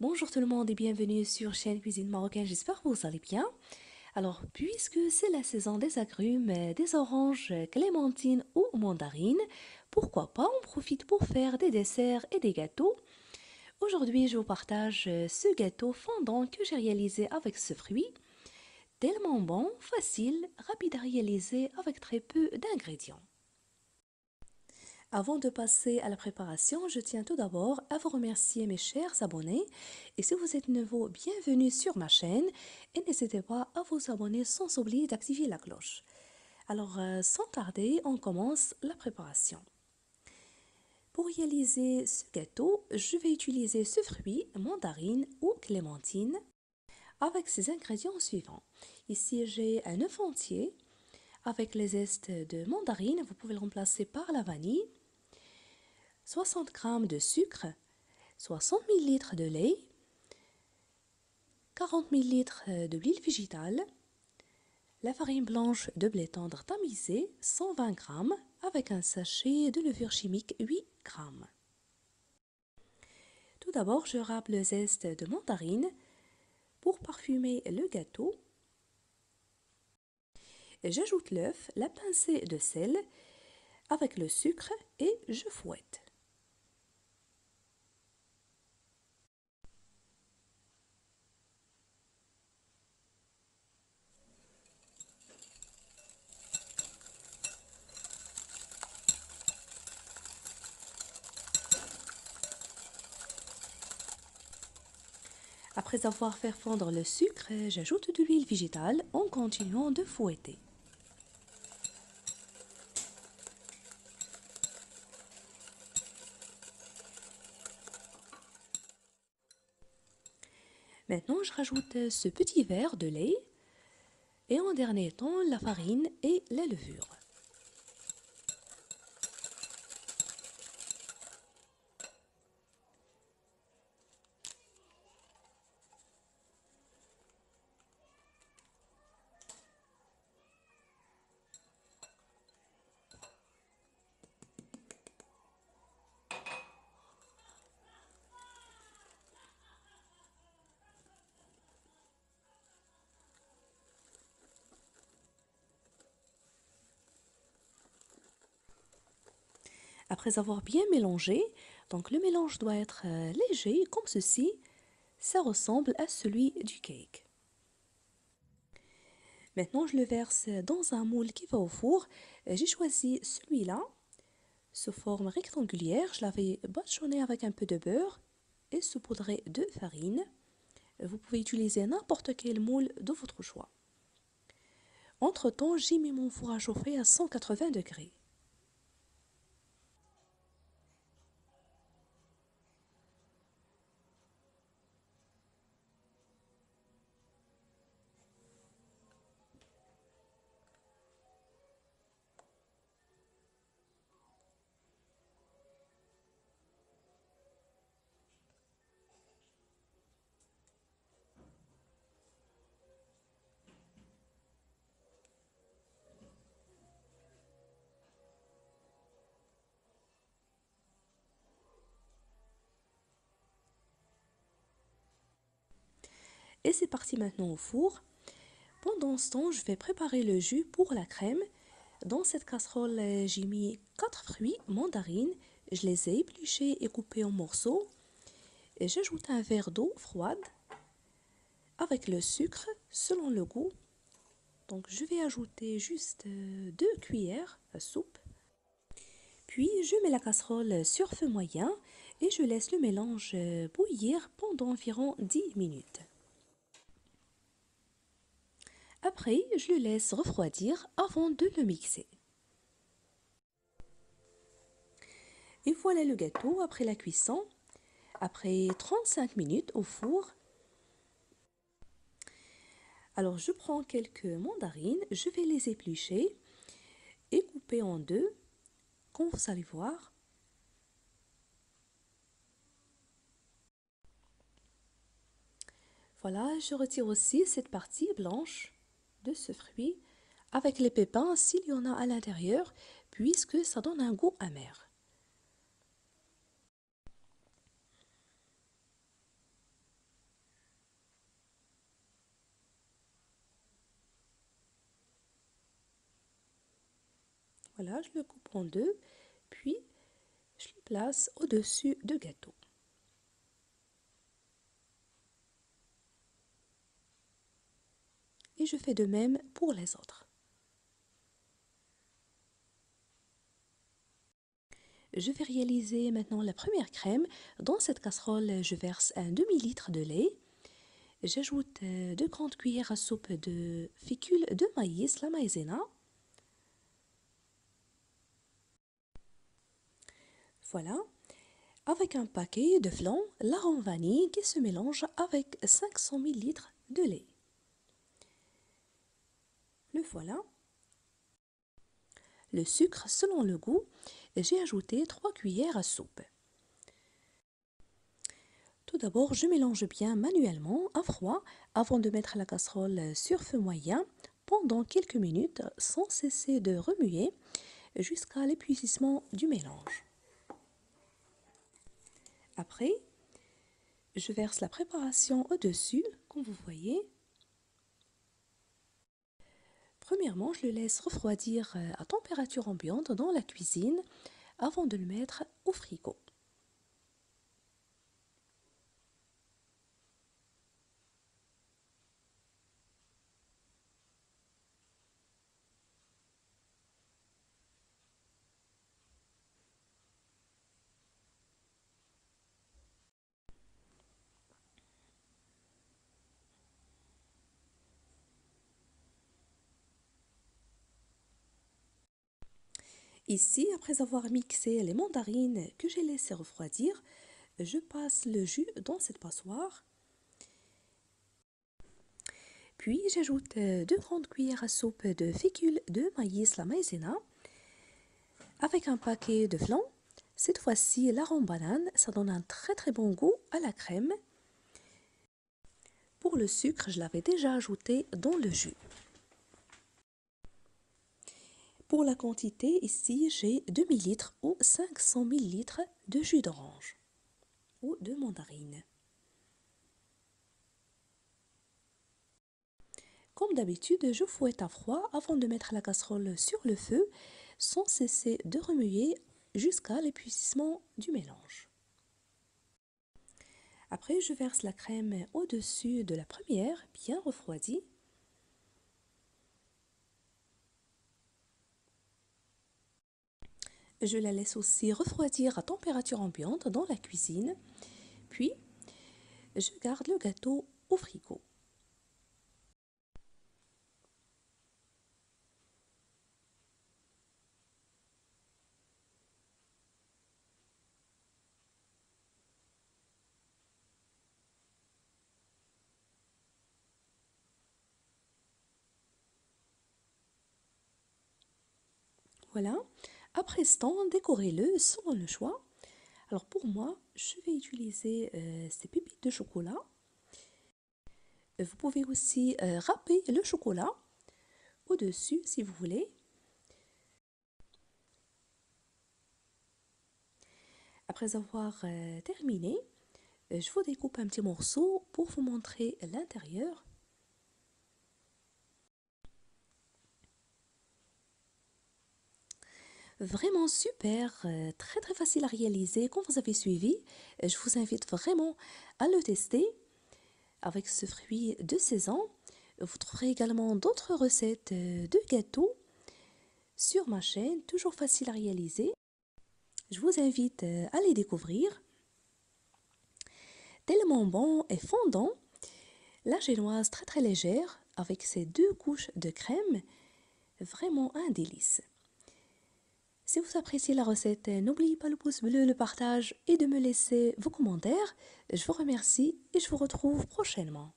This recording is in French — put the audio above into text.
Bonjour tout le monde et bienvenue sur chaîne Cuisine Marocaine, j'espère que vous allez bien. Alors, puisque c'est la saison des agrumes, des oranges, clémentines ou mandarines, pourquoi pas on profite pour faire des desserts et des gâteaux. Aujourd'hui, je vous partage ce gâteau fondant que j'ai réalisé avec ce fruit. Tellement bon, facile, rapide à réaliser avec très peu d'ingrédients. Avant de passer à la préparation, je tiens tout d'abord à vous remercier mes chers abonnés. Et si vous êtes nouveau, bienvenue sur ma chaîne. Et n'hésitez pas à vous abonner sans oublier d'activer la cloche. Alors, sans tarder, on commence la préparation. Pour réaliser ce gâteau, je vais utiliser ce fruit, mandarine ou clémentine, avec ces ingrédients suivants. Ici, j'ai un œuf entier avec les zestes de mandarine. Vous pouvez le remplacer par la vanille. 60 g de sucre, 60 ml de lait, 40 ml d'huile végétale, la farine blanche de blé tendre tamisée, 120 g, avec un sachet de levure chimique 8 g. Tout d'abord, je râpe le zeste de mandarine pour parfumer le gâteau. J'ajoute l'œuf, la pincée de sel avec le sucre et je fouette. Après avoir fait fondre le sucre, j'ajoute de l'huile végétale en continuant de fouetter. Maintenant, je rajoute ce petit verre de lait et en dernier temps, la farine et la levure. Après avoir bien mélangé, donc le mélange doit être léger comme ceci, ça ressemble à celui du cake. Maintenant, je le verse dans un moule qui va au four. J'ai choisi celui-là, sous forme rectangulaire. Je l'avais badigeonné avec un peu de beurre et saupoudré de farine. Vous pouvez utiliser n'importe quel moule de votre choix. Entre-temps, j'ai mis mon four à chauffer à 180 degrés. Et c'est parti maintenant au four. Pendant ce temps, je vais préparer le jus pour la crème. Dans cette casserole, j'ai mis 4 fruits, mandarines. Je les ai épluchés et coupés en morceaux. Et j'ajoute un verre d'eau froide avec le sucre selon le goût. Donc je vais ajouter juste 2 cuillères à soupe. Puis je mets la casserole sur feu moyen et je laisse le mélange bouillir pendant environ 10 minutes. Après, je le laisse refroidir avant de le mixer. Et voilà le gâteau après la cuisson. Après 35 minutes au four. Alors je prends quelques mandarines, je vais les éplucher et couper en deux, comme vous allez voir. Voilà, je retire aussi cette partie blanche de ce fruit avec les pépins s'il y en a à l'intérieur, puisque ça donne un goût amer. Voilà, je le coupe en deux, puis je le place au-dessus du gâteau. Et je fais de même pour les autres. Je vais réaliser maintenant la première crème. Dans cette casserole, je verse un demi-litre de lait. J'ajoute 2 grandes cuillères à soupe de fécule de maïs, la maïzena. Voilà. Avec un paquet de flan, l'arôme vanille qui se mélange avec 500 ml de lait. Le voilà. Le sucre selon le goût, j'ai ajouté 3 cuillères à soupe. Tout d'abord, je mélange bien manuellement à froid avant de mettre la casserole sur feu moyen pendant quelques minutes sans cesser de remuer jusqu'à l'épuisement du mélange. Après, je verse la préparation au-dessus, comme vous voyez. Premièrement, je le laisse refroidir à température ambiante dans la cuisine avant de le mettre au frigo. Ici, après avoir mixé les mandarines que j'ai laissées refroidir, je passe le jus dans cette passoire. Puis j'ajoute 2 grandes cuillères à soupe de fécule de maïs, la maïzena, avec un paquet de flan. Cette fois-ci, l'arôme banane, ça donne un très bon goût à la crème. Pour le sucre, je l'avais déjà ajouté dans le jus. Pour la quantité, ici, j'ai 2 ml ou 500 ml de jus d'orange ou de mandarine. Comme d'habitude, je fouette à froid avant de mettre la casserole sur le feu sans cesser de remuer jusqu'à l'épuisement du mélange. Après, je verse la crème au-dessus de la première, bien refroidie. Je la laisse aussi refroidir à température ambiante dans la cuisine. Puis, je garde le gâteau au frigo. Voilà. Après ce temps, décorez-le selon le choix. Alors pour moi, je vais utiliser ces pépites de chocolat. Vous pouvez aussi râper le chocolat au-dessus si vous voulez. Après avoir terminé, je vous découpe un petit morceau pour vous montrer l'intérieur. Vraiment super, très facile à réaliser comme vous avez suivi. Je vous invite vraiment à le tester avec ce fruit de saison. Vous trouverez également d'autres recettes de gâteaux sur ma chaîne, toujours facile à réaliser. Je vous invite à les découvrir. Tellement bon et fondant, la génoise très légère avec ses 2 couches de crème, vraiment un délice. Si vous appréciez la recette, n'oubliez pas le pouce bleu, le partage et de me laisser vos commentaires. Je vous remercie et je vous retrouve prochainement.